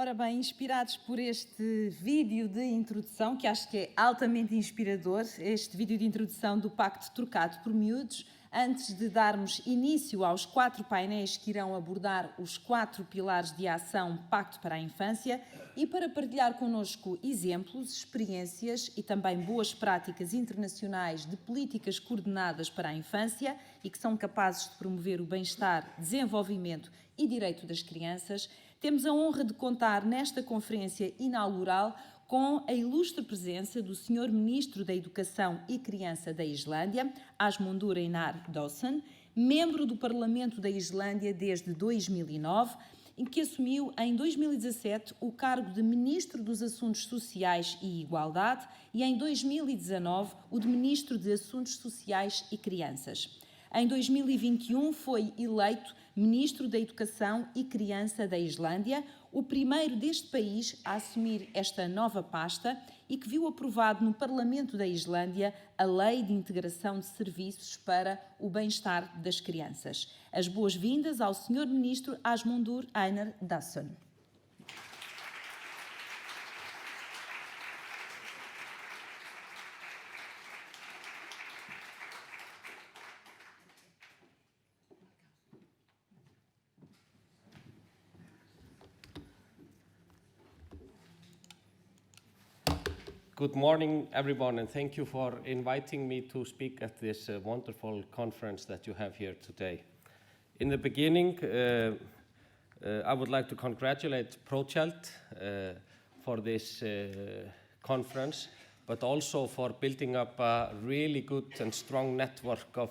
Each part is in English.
Ora bem, inspirados por este vídeo de introdução, que acho que é altamente inspirador, este vídeo de introdução do Pacto Trocado por Miúdos, antes de darmos início aos 4 painéis que irão abordar os 4 pilares de ação Pacto para a Infância e para partilhar connosco exemplos, experiências e também boas práticas internacionais de políticas coordenadas para a infância e que são capazes de promover o bem-estar, desenvolvimento e direito das crianças, temos a honra de contar nesta Conferência Inaugural com a ilustre presença do Sr. Ministro da Educação e Criança da Islândia, Ásmundur Einar Daðason, membro do Parlamento da Islândia desde 2009, em que assumiu em 2017 o cargo de Ministro dos Assuntos Sociais e Igualdade e em 2019 o de Ministro de Assuntos Sociais e Crianças. Em 2021 foi eleito Ministro da Educação e Criança da Islândia, o primeiro deste país a assumir esta nova pasta e que viu aprovado no Parlamento da Islândia a Lei de Integração de Serviços para o Bem-Estar das Crianças. As boas-vindas ao Sr. Ministro Ásmundur Einar Daðason. Good morning, everyone, and thank you for inviting me to speak at this wonderful conference that you have here today. In the beginning, I would like to congratulate ProChild for this conference, but also for building up a really good and strong network of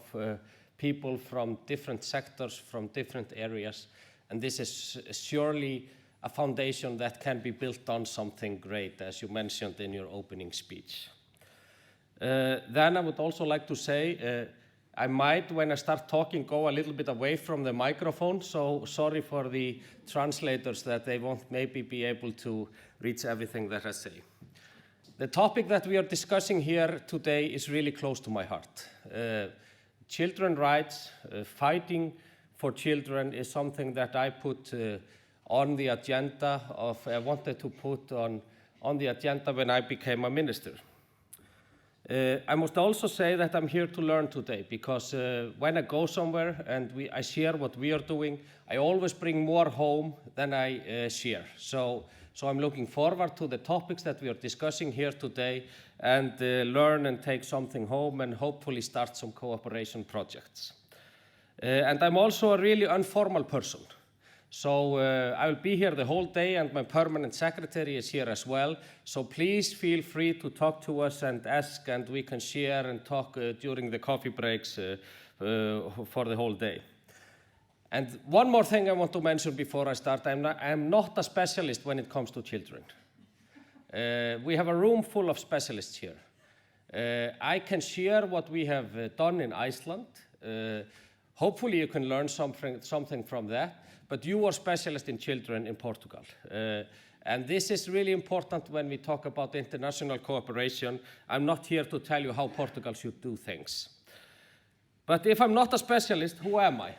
people from different sectors, from different areas, and this is surely a foundation that can be built on something great, as you mentioned in your opening speech. Then I would also like to say, I might, when I start talking, go a little bit away from the microphone, so sorry for the translators that they won't maybe be able to reach everything that I say. The topic that we are discussing here today is really close to my heart. Children's rights, fighting for children is something that I put on the agenda I wanted to put on the agenda when I became a minister. I must also say that I'm here to learn today because when I go somewhere and I share what we are doing, I always bring more home than I share. So I'm looking forward to the topics that we are discussing here today and learn and take something home and hopefully start some cooperation projects. And I'm also a really informal person. So I will be here the whole day and my permanent secretary is here as well. So please feel free to talk to us and ask and we can share and talk during the coffee breaks for the whole day. And one more thing I want to mention before I start, I'm not a specialist when it comes to children. We have a room full of specialists here. I can share what we have done in Iceland. Hopefully you can learn something from that. But you are specialists in children in Portugal. And this is really important when we talk about international cooperation. I'm not here to tell you how Portugal should do things. But if I'm not a specialist, who am I?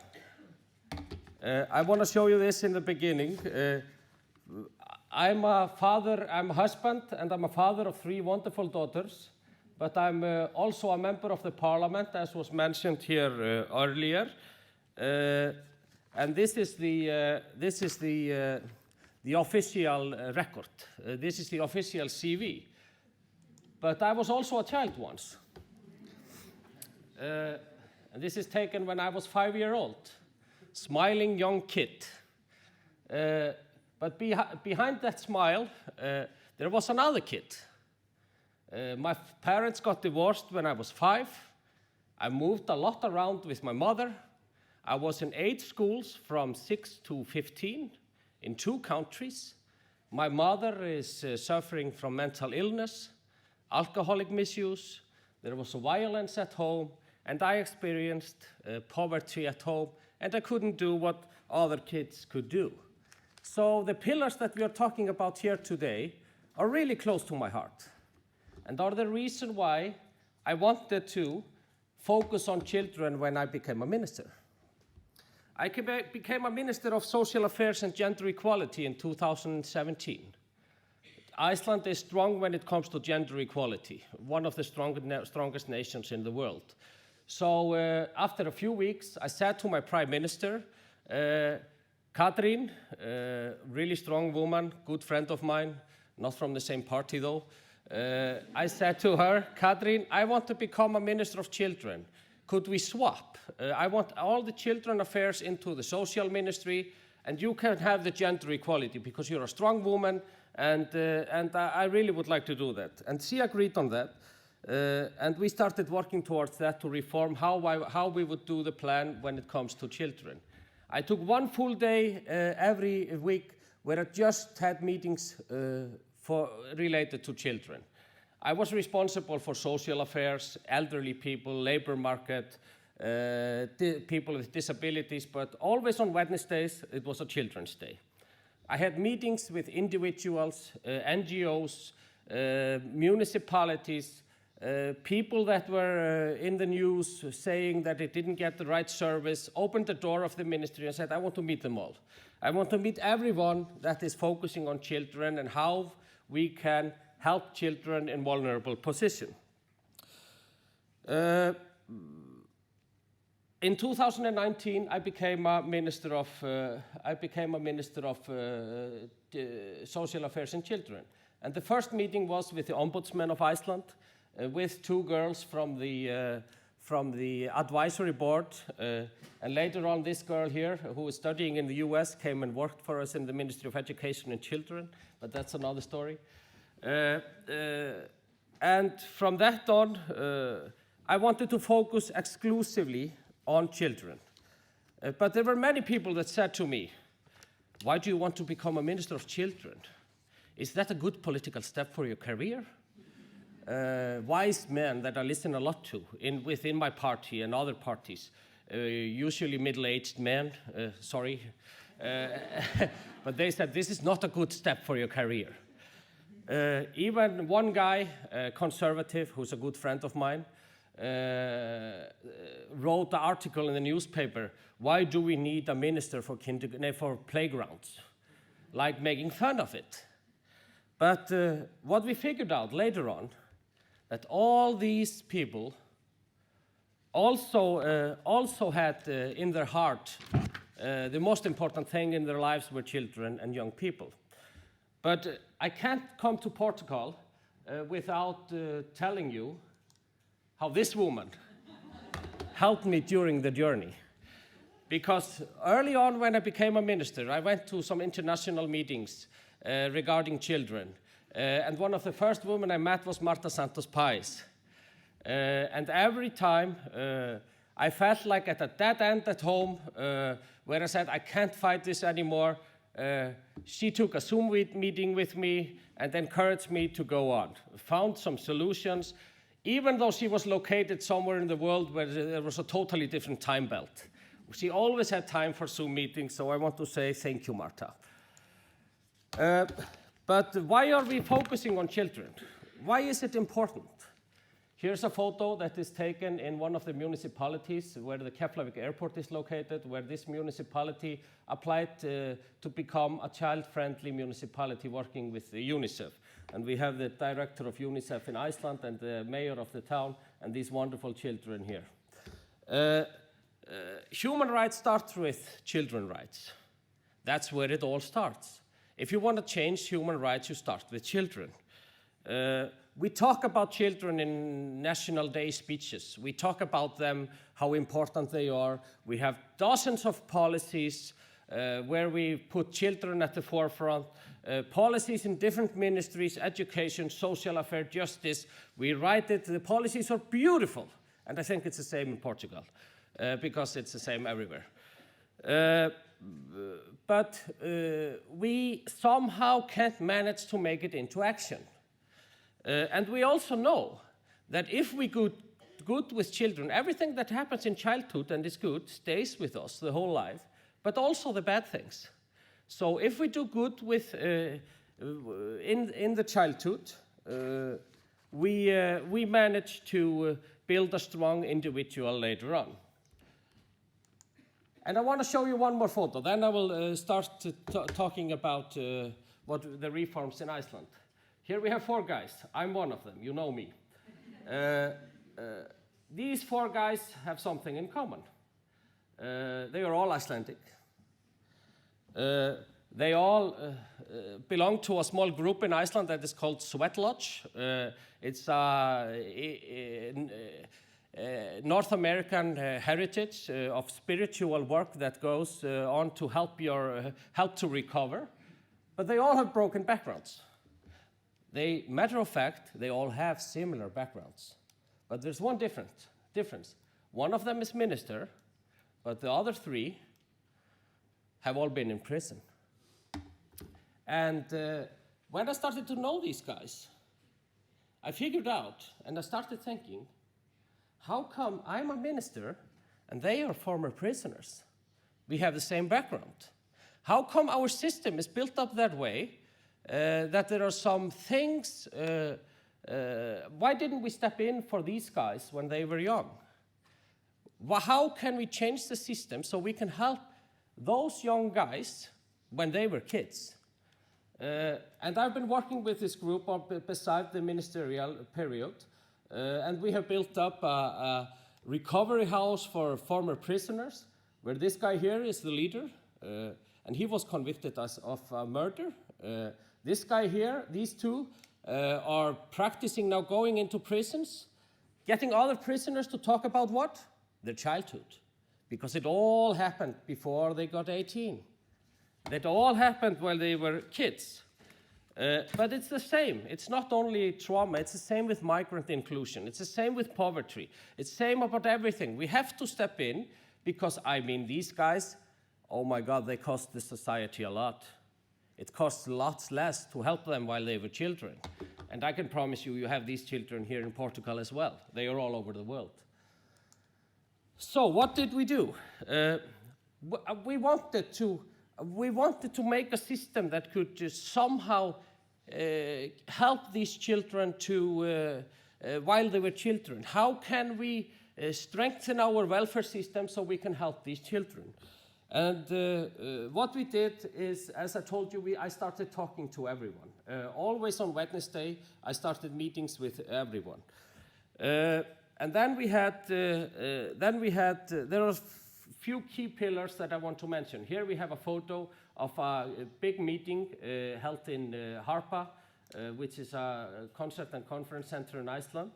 I want to show you this in the beginning. I'm a father, I'm a husband, and I'm a father of 3 wonderful daughters. But I'm also a member of the parliament, as was mentioned here earlier. And this is the official record. This is the official CV. But I was also a child once. And this is taken when I was 5-year-old, smiling young kid. But behind that smile, there was another kid. My parents got divorced when I was 5. I moved a lot around with my mother. I was in 8 schools from 6 to 15 in 2 countries. My mother is suffering from mental illness, alcoholic misuse. There was violence at home, and I experienced poverty at home, and I couldn't do what other kids could do. So the pillars that we are talking about here today are really close to my heart, and are the reason why I wanted to focus on children when I became a minister. I became a Minister of Social Affairs and Gender Equality in 2017. Iceland is strong when it comes to gender equality, one of the strongest nations in the world. So after a few weeks, I said to my Prime Minister, Katrín, really strong woman, good friend of mine, not from the same party though, I said to her, Katrín, I want to become a Minister of Children. Could we swap? I want all the children affairs into the social ministry, and you can have the gender equality because you're a strong woman, and I really would like to do that. And she agreed on that, and we started working towards that to reform how we would do the plan when it comes to children. I took one full day every week where I just had meetings related to children. I was responsible for social affairs, elderly people, labor market, people with disabilities, but always on Wednesdays, it was a Children's Day. I had meetings with individuals, NGOs, municipalities, people that were in the news saying that it didn't get the right service, opened the door of the ministry and said, I want to meet them all. I want to meet everyone that is focusing on children and how we can help children in vulnerable position. In 2019, I became a Minister of Social Affairs and Children. And the first meeting was with the Ombudsman of Iceland, with two girls from the advisory board. And later on, this girl here, who was studying in the US, came and worked for us in the Ministry of Education and Children, but that's another story. And from that on, I wanted to focus exclusively on children. But there were many people that said to me, why do you want to become a Minister of Children? Is that a good political step for your career? Wise men that I listen a lot to within my party and other parties, usually middle-aged men, but they said this is not a good step for your career. Even one guy, conservative, who's a good friend of mine, wrote an article in the newspaper, why do we need a minister for playgrounds? Like making fun of it. But what we figured out later on, that all these people also had in their heart the most important thing in their lives were children and young people. But I can't come to Portugal without telling you how this woman helped me during the journey. Because early on when I became a minister, I went to some international meetings regarding children. And one of the first women I met was Marta Santos Pais. And every time I felt like at a dead end at home, where I said, I can't fight this anymore, she took a Zoom meeting with me and encouraged me to go on. Found some solutions, even though she was located somewhere in the world where there was a totally different time belt. She always had time for Zoom meetings, so I want to say thank you, Marta. But why are we focusing on children? Why is it important? Here's a photo that is taken in one of the municipalities where the Keflavik airport is located, where this municipality applied to become a child-friendly municipality working with UNICEF. And we have the director of UNICEF in Iceland and the mayor of the town and these wonderful children here. Human rights starts with children's rights. That's where it all starts. If you want to change human rights, you start with children. We talk about children in National Day speeches. We talk about them, how important they are. We have dozens of policies where we put children at the forefront. Policies in different ministries, education, social affairs, justice. We write it. The policies are beautiful. And I think it's the same in Portugal because it's the same everywhere. But we somehow can't manage to make it into action. And we also know that if we do good with children, everything that happens in childhood and is good stays with us the whole life, but also the bad things. So if we do good with in the childhood, we manage to build a strong individual later on. And I want to show you one more photo. Then I will start talking about what the reforms in Iceland. Here we have 4 guys. I'm one of them. You know me. These 4 guys have something in common. They are all Icelandic. They all belong to a small group in Iceland that is called Sweat Lodge. It's a North American heritage of spiritual work that goes on to help to recover. But they all have broken backgrounds. Matter of fact, they all have similar backgrounds. But there's one difference. One of them is minister, but the other 3 have all been in prison. And when I started to know these guys, I figured out, and I started thinking, how come I'm a minister and they are former prisoners? We have the same background. How come our system is built up that way, that there are some things, why didn't we step in for these guys when they were young? How can we change the system so we can help those young guys when they were kids? And I've been working with this group beside the ministerial period, and we have built up a recovery house for former prisoners, where this guy here is the leader, and he was convicted of murder. This guy here, these 2, are practicing now going into prisons, getting other prisoners to talk about what? Their childhood. Because it all happened before they got 18. That all happened while they were kids. But it's the same. It's not only trauma, it's the same with migrant inclusion. It's the same with poverty. It's the same about everything. We have to step in because, I mean, these guys, oh my God, they cost the society a lot. It costs lots less to help them while they were children. And I can promise you, you have these children here in Portugal as well. They are all over the world. So what did we do? We wanted to make a system that could just somehow help these children to, while they were children. How can we strengthen our welfare system so we can help these children? And what we did is, as I told you, I started talking to everyone. Always on Wednesday, I started meetings with everyone. And then we had, there are few key pillars that I want to mention. Here we have a photo of a big meeting held in Harpa, which is a concert and conference center in Iceland.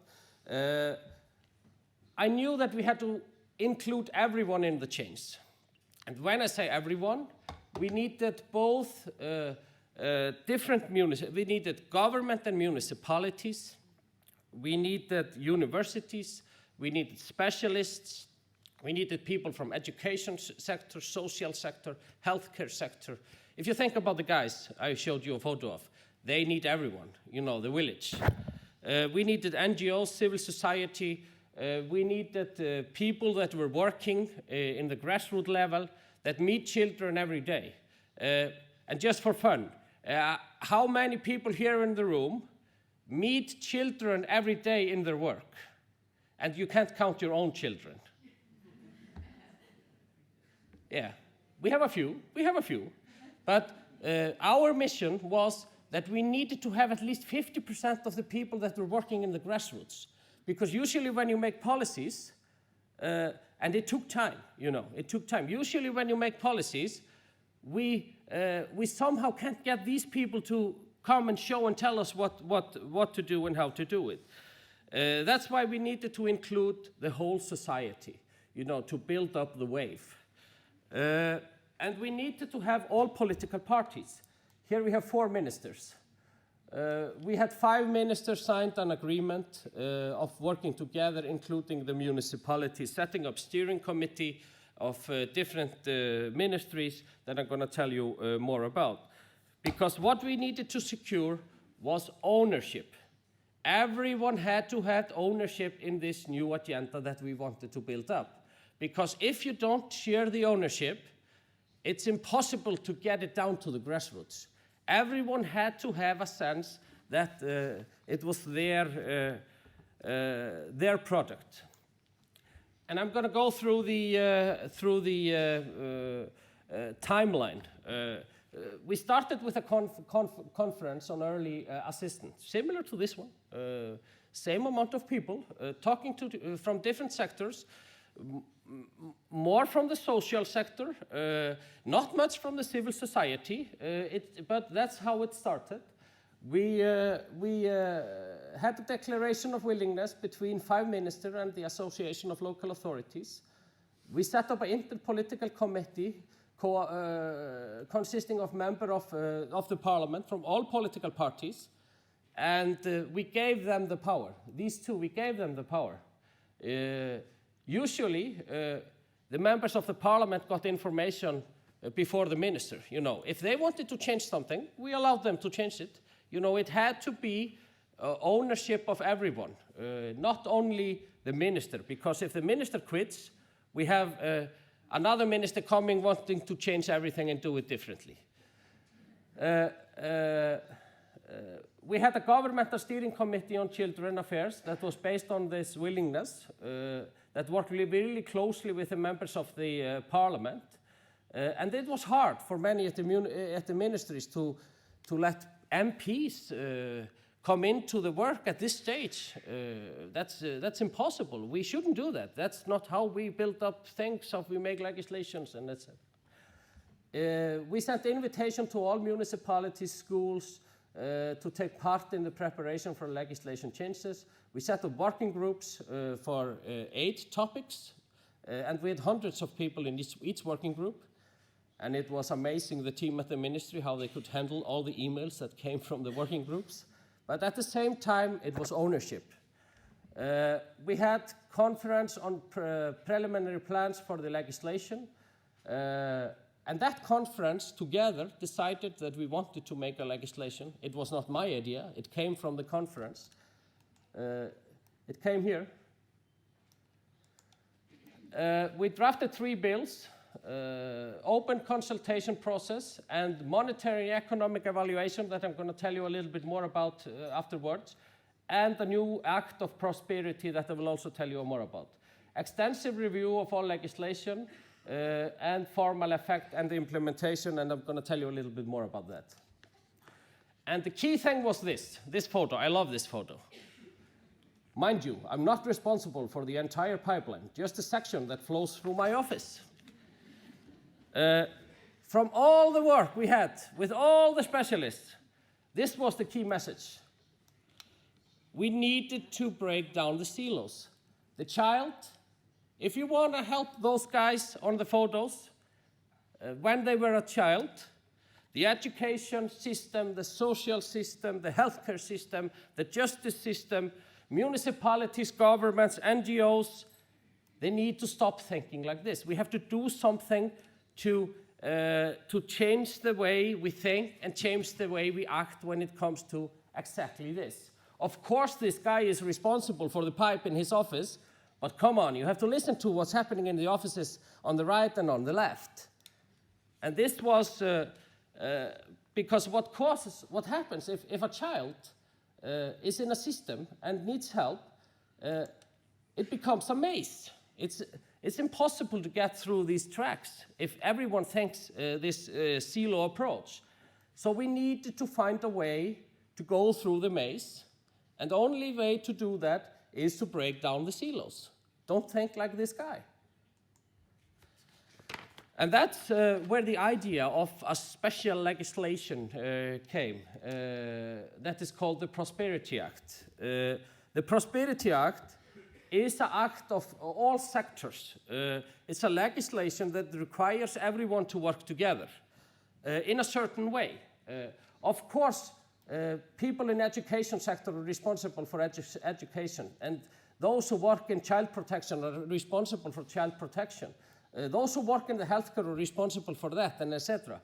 I knew that we had to include everyone in the change. And when I say everyone, we needed both we needed government and municipalities, we needed universities, we needed specialists, we needed people from education sector, social sector, healthcare sector. If you think about the guys I showed you a photo of, they need everyone, you know, the village. We needed NGOs, civil society, we needed people that were working in the grassroots level that meet children every day. And just for fun, how many people here in the room meet children every day in their work? And you can't count your own children. Yeah, we have a few. But our mission was that we needed to have at least 50% of the people that were working in the grassroots. Because usually when you make policies, and it took time, it took time. Usually when you make policies, we somehow can't get these people to come and show and tell us what to do and how to do it. That's why we needed to include the whole society, to build up the wave. And we needed to have all political parties. Here we have 4 ministers. We had 5 ministers signed an agreement of working together, including the municipalities, setting up steering committee of different ministries that I'm going to tell you more about. Because what we needed to secure was ownership. Everyone had to have ownership in this new agenda that we wanted to build up. Because if you don't share the ownership, it's impossible to get it down to the grassroots. Everyone had to have a sense that it was their product. And I'm going to go through the timeline. We started with a conference on early assistance, similar to this one. Same amount of people talking from different sectors, more from the social sector, not much from the civil society, but that's how it started. We had a declaration of willingness between 5 ministers and the Association of Local Authorities. We set up an interpolitical committee consisting of members of the parliament from all political parties, and we gave them the power. These two, we gave them the power. Usually, the members of the parliament got information before the minister. You know, if they wanted to change something, we allowed them to change it. You know, it had to be ownership of everyone, not only the minister, because if the minister quits, we have another minister coming wanting to change everything and do it differently. We had a governmental steering committee on children affairs that was based on this willingness, that worked really closely with the members of the parliament. And it was hard for many at the ministries to let MPs come into the work at this stage. That's impossible. We shouldn't do that. That's not how we build up things, how we make legislations, and that's it. We sent invitation to all municipalities, schools, to take part in the preparation for legislation changes. We set up working groups for 8 topics, and we had hundreds of people in each working group. And it was amazing, the team at the ministry, how they could handle all the emails that came from the working groups. But at the same time, it was ownership. We had conference on preliminary plans for the legislation. And that conference together decided that we wanted to make a legislation. It was not my idea. It came from the conference. It came here. We drafted 3 bills. Open consultation process and monetary economic evaluation that I'm going to tell you a little bit more about afterwards, and the new Act of Prosperity that I will also tell you more about. Extensive review of all legislation and formal effect and the implementation, and I'm going to tell you a little bit more about that. And the key thing was this photo. I love this photo. Mind you, I'm not responsible for the entire pipeline, just a section that flows through my office. From all the work we had with all the specialists, this was the key message. We needed to break down the silos. The child, if you want to help those guys on the photos, when they were a child, the education system, the social system, the healthcare system, the justice system, municipalities, governments, NGOs, they need to stop thinking like this. We have to do something to change the way we think and change the way we act when it comes to exactly this. Of course, this guy is responsible for the pipe in his office, but come on, you have to listen to what's happening in the offices on the right and on the left. And this was because what happens if a child is in a system and needs help, it becomes a maze. It's impossible to get through these tracks if everyone thinks this silo approach. So we needed to find a way to go through the maze, and the only way to do that is to break down the silos. Don't think like this guy. And that's where the idea of a special legislation came. That is called the Prosperity Act. The Prosperity Act is an act of all sectors. It's a legislation that requires everyone to work together in a certain way. Of course, people in the education sector are responsible for education, and those who work in child protection are responsible for child protection. Those who work in the healthcare are responsible for that, and etc.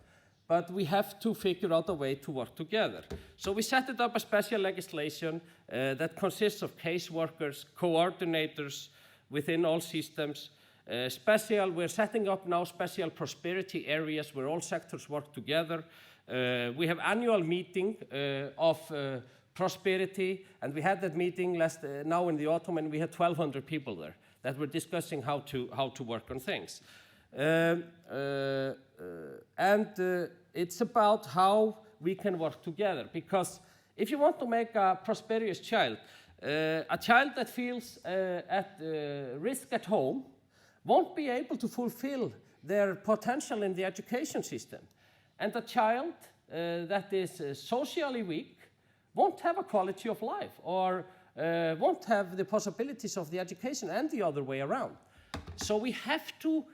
But we have to figure out a way to work together. So we set up a special legislation that consists of caseworkers, coordinators within all systems. We're setting up now special prosperity areas where all sectors work together. We have annual meeting of prosperity, and we had that meeting now in the autumn, and we had 1,200 people there. that were discussing how to work on things. It's about how we can work together, because if you want to make a prosperous child, a child that feels at risk at home won't be able to fulfill their potential in the education system. And a child that is socially weak won't have a quality of life, or won't have the possibilities of the education, and the other way around. So we have to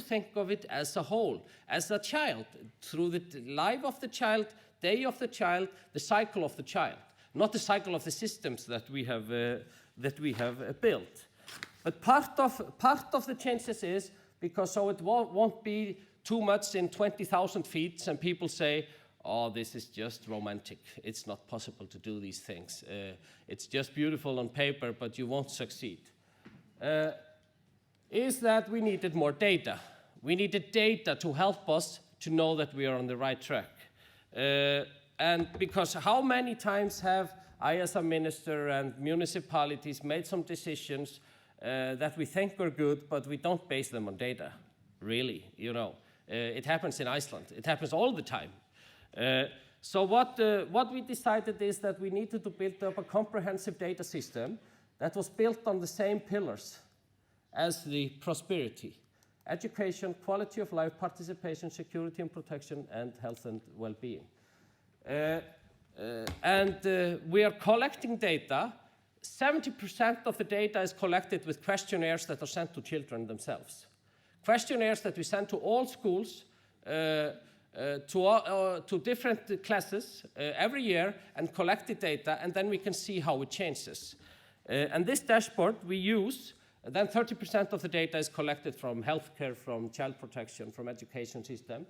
think of it as a whole, as a child, through the life of the child, day of the child, the cycle of the child, not the cycle of the systems that we have built. But part of the changes is because so it won't be too much in 20,000 feet, and people say, oh, this is just romantic. It's not possible to do these things. It's just beautiful on paper, but you won't succeed. Is that we needed more data. We needed data to help us to know that we are on the right track. And because how many times have I as a minister and municipalities made some decisions that we think are good, but we don't base them on data, really, you know. It happens in Iceland. It happens all the time. So what we decided is that we needed to build up a comprehensive data system that was built on the same pillars as the prosperity: education, quality of life, participation, security and protection, and health and well-being. We are collecting data. 70% of the data is collected with questionnaires that are sent to children themselves. Questionnaires that we send to all schools, to different classes every year, and collect the data, and then we can see how it changes. And this dashboard we use, then 30% of the data is collected from healthcare, from child protection, from education system.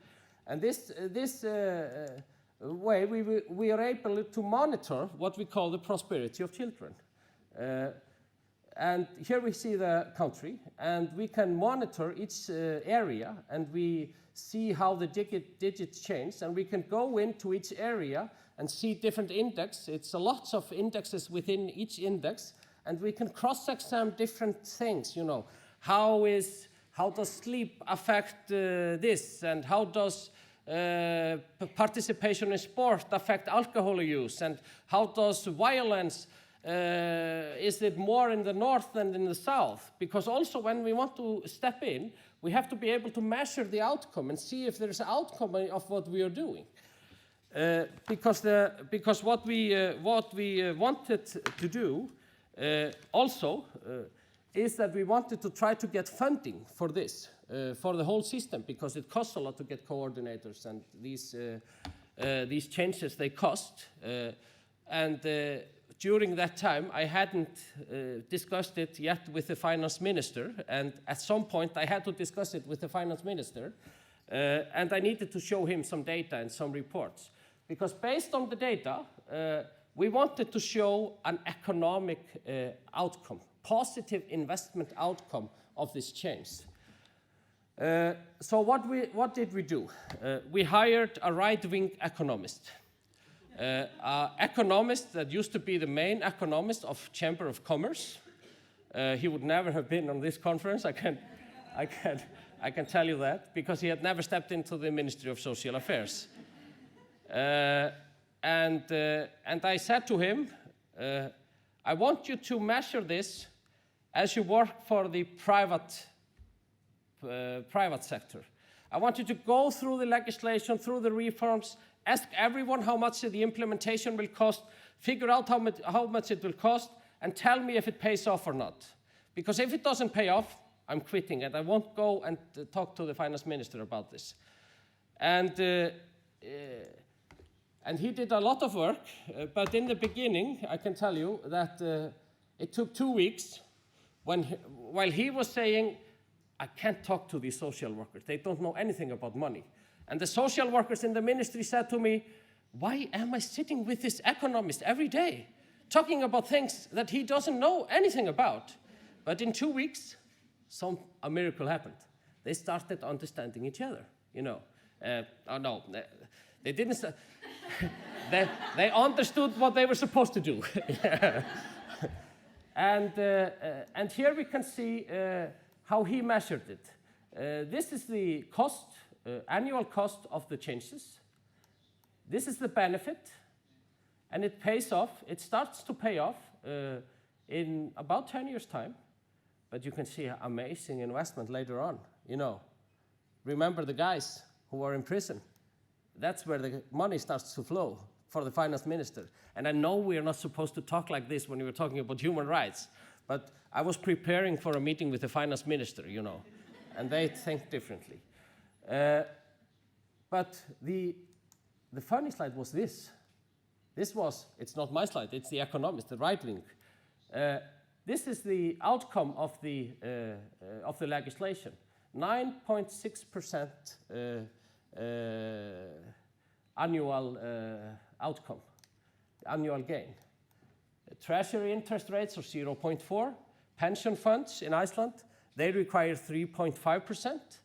And this way we are able to monitor what we call the prosperity of children. And here we see the country, and we can monitor each area, and we see how the digits change, and we can go into each area and see different indexes. It's lots of indexes within each index, and we can cross-examine different things, you know. How does sleep affect this, and how does participation in sport affect alcohol use, and how does violence, is it more in the north than in the south? Because also when we want to step in, we have to be able to measure the outcome and see if there's an outcome of what we are doing. Because what we wanted to do also is that we wanted to try to get funding for this, for the whole system, because it costs a lot to get coordinators, and these changes, they cost. During that time, I hadn't discussed it yet with the finance minister, and at some point I had to discuss it with the finance minister, and I needed to show him some data and some reports. Because based on the data, we wanted to show an economic outcome, positive investment outcome of this change. So what did we do? We hired a right-wing economist. Economist that used to be the main economist of Chamber of Commerce. He would never have been on this conference, I can tell you that, because he had never stepped into the Ministry of Social Affairs. And I said to him, I want you to measure this as you work for the private sector. I want you to go through the legislation, through the reforms, ask everyone how much the implementation will cost, figure out how much it will cost, and tell me if it pays off or not. Because if it doesn't pay off, I'm quitting, and I won't go and talk to the finance minister about this. And he did a lot of work, but in the beginning, I can tell you that it took 2 weeks while he was saying, I can't talk to these social workers. They don't know anything about money. And the social workers in the ministry said to me, why am I sitting with this economist every day, talking about things that he doesn't know anything about? But in 2 weeks, a miracle happened. They started understanding each other, you know. They didn't. They understood what they were supposed to do. And here we can see how he measured it. This is the cost, annual cost of the changes. This is the benefit, and it pays off. It starts to pay off in about 10 years' time, but you can see an amazing investment later on. You know, remember the guys who were in prison? That's where the money starts to flow for the finance minister. And I know we are not supposed to talk like this when we were talking about human rights, but I was preparing for a meeting with the finance minister, you know, and they think differently. But the funny slide was this. It's not my slide, it's the Economist, the right wing. This is the outcome of the legislation. 9.6% annual outcome, annual gain. Treasury interest rates are 0.4. Pension funds in Iceland, they require 3.5%.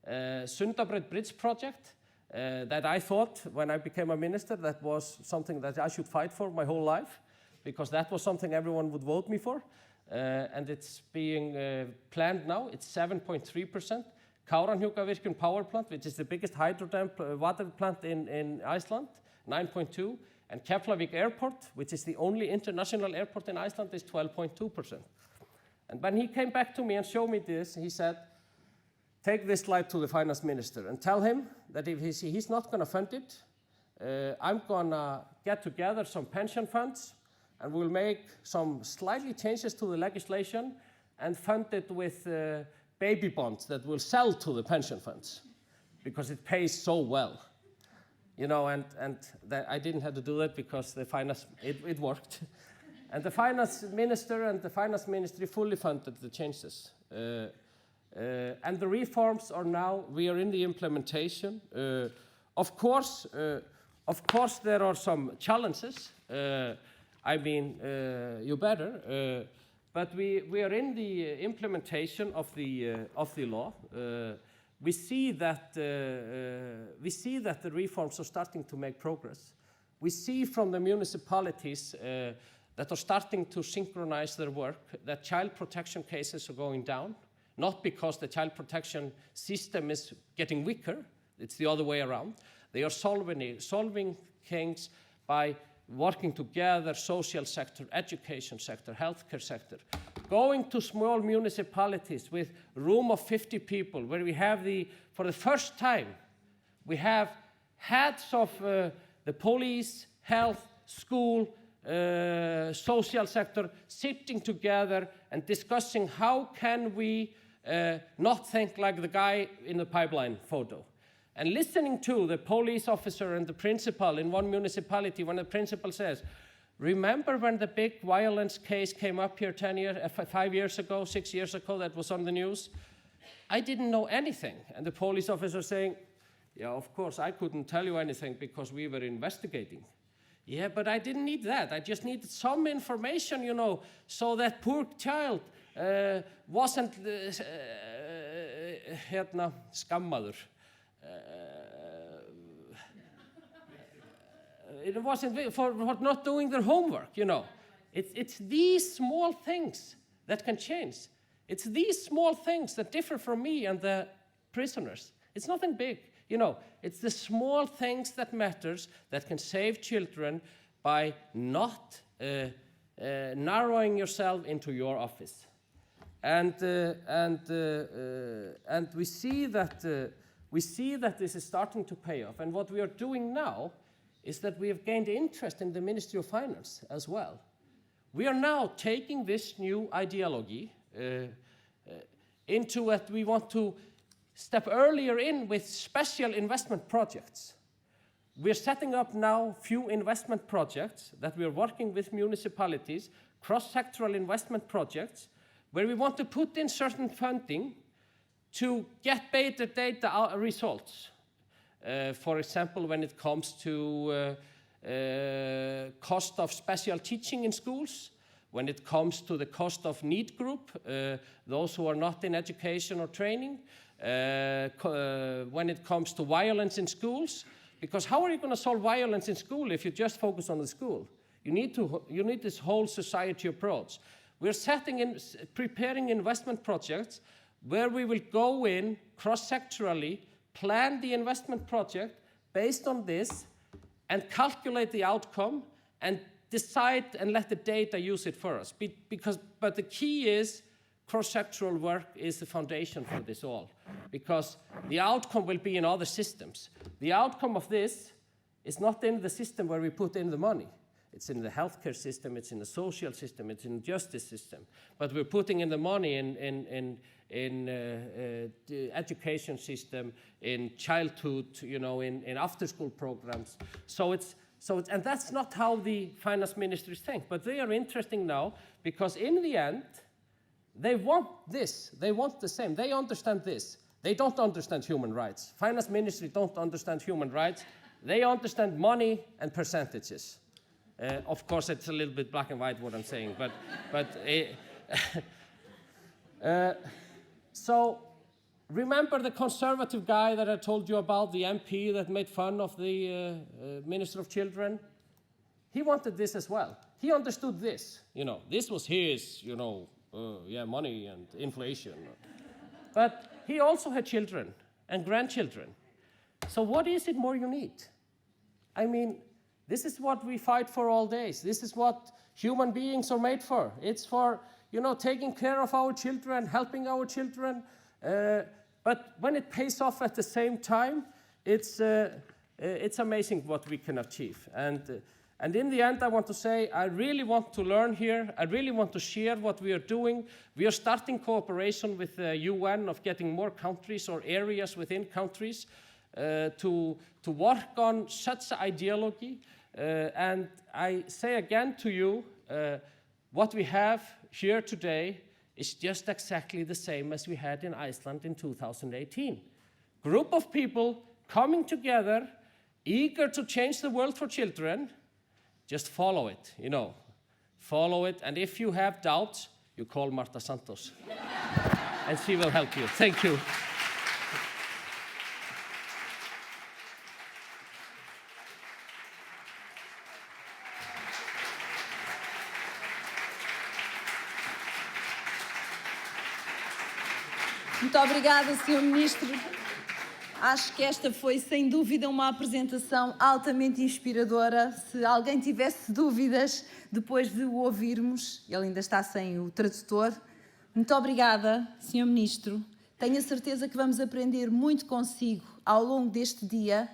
Sundabraut Bridge project, that I thought when I became a minister that was something that I should fight for my whole life, because that was something everyone would vote me for. And it's being planned now. It's 7.3%. Kárahnjúkavirkjun power plant, which is the biggest hydro water plant in Iceland, 9.2%. And Keflavik Airport, which is the only international airport in Iceland, is 12.2%. And when he came back to me and showed me this, he said, take this slide to the finance minister and tell him that if he's not going to fund it, I'm going to get together some pension funds and we'll make some slightly changes to the legislation and fund it with baby bonds that will sell to the pension funds because it pays so well. You know, and I didn't have to do that because the finance, it worked. And the finance minister and the finance ministry fully funded the changes. And the reforms are now, we are in the implementation. Of course, there are some challenges. I mean, you better. But we are in the implementation of the law. We see that the reforms are starting to make progress. We see from the municipalities that are starting to synchronize their work that child protection cases are going down, not because the child protection system is getting weaker, it's the other way around. They are solving things by working together, social sector, education sector, healthcare sector, going to small municipalities with a room of 50 people, where we have for the first time, we have heads of the police, health, school, social sector sitting together and discussing how can we not think like the guy in the pipeline photo. And listening to the police officer and the principal in one municipality when the principal says, remember when the big violence case came up here 5 years ago, 6 years ago, that was on the news? I didn't know anything. And the police officer saying, yeah, of course, I couldn't tell you anything because we were investigating. Yeah, but I didn't need that. I just needed some information, you know, so that poor child wasn't skammaður. It wasn't for not doing their homework, you know. It's these small things that can change. It's these small things that differ from me and the prisoners. It's nothing big, you know. It's the small things that matters that can save children by not narrowing yourself into your office. And we see that this is starting to pay off. And what we are doing now is that we have gained interest in the Ministry of Finance as well. We are now taking this new ideology into what we want to step earlier in with special investment projects. We're setting up now few investment projects that we are working with municipalities, cross-sectoral investment projects, where we want to put in certain funding to get better data results. For example, when it comes to cost of special teaching in schools, when it comes to the cost of need group, those who are not in education or training, when it comes to violence in schools, because how are you going to solve violence in school if you just focus on the school? You need this whole society approach. We're preparing investment projects where we will go in cross-sectorally, plan the investment project based on this, and calculate the outcome, and decide and let the data use it for us. But the key is cross-sectoral work is the foundation for this all, because the outcome will be in other systems. The outcome of this is not in the system where we put in the money. It's in the healthcare system, it's in the social system, it's in the justice system. But we're putting in the money in the education system, in childhood, in after-school programs. And that's not how the finance ministries think. But they are interesting now because in the end, they want this. They want the same. They understand this. They don't understand human rights. Finance ministry don't understand human rights. They understand money and percentages. Of course, it's a little bit black and white what I'm saying, so remember the conservative guy that I told you about, the MP that made fun of the Minister of Children? He wanted this as well. He understood this. This was his, money and inflation. But he also had children and grandchildren. So what is it more you need? I mean, this is what we fight for all days. This is what human beings are made for. It's for, taking care of our children, helping our children. But when it pays off at the same time, it's amazing what we can achieve. And in the end, I want to say, I really want to learn here. I really want to share what we are doing. We are starting cooperation with the UN of getting more countries or areas within countries to work on such ideology. And I say again to you, what we have here today is just exactly the same as we had in Iceland in 2018. Group of people coming together, eager to change the world for children. Just follow it, follow it. And if you have doubts, you call Marta Santos, and she will help you. Thank you. Muito obrigada, Sr. Ministro. Acho que esta foi, sem dúvida, uma apresentação altamente inspiradora. Se alguém tivesse dúvidas depois de o ouvirmos, ele ainda está sem o tradutor. Muito obrigada, Sr. Ministro. Tenho a certeza que vamos aprender muito consigo ao longo deste dia,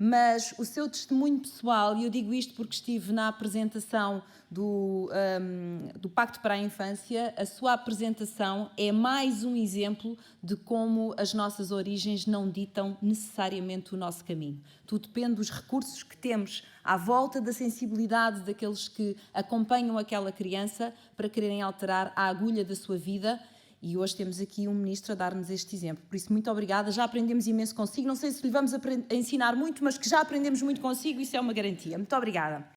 mas o seu testemunho pessoal, e eu digo isto porque estive na apresentação do Pacto para a Infância, a sua apresentação é mais um exemplo de como as nossas origens não ditam necessariamente o nosso caminho. Tudo depende dos recursos que temos à volta, da sensibilidade daqueles que acompanham aquela criança para quererem alterar a agulha da sua vida. E hoje temos aqui um ministro a dar-nos este exemplo. Por isso, muito obrigada. Já aprendemos imenso consigo. Não sei se lhe vamos ensinar muito, mas que já aprendemos muito consigo, isso é uma garantia. Muito obrigada.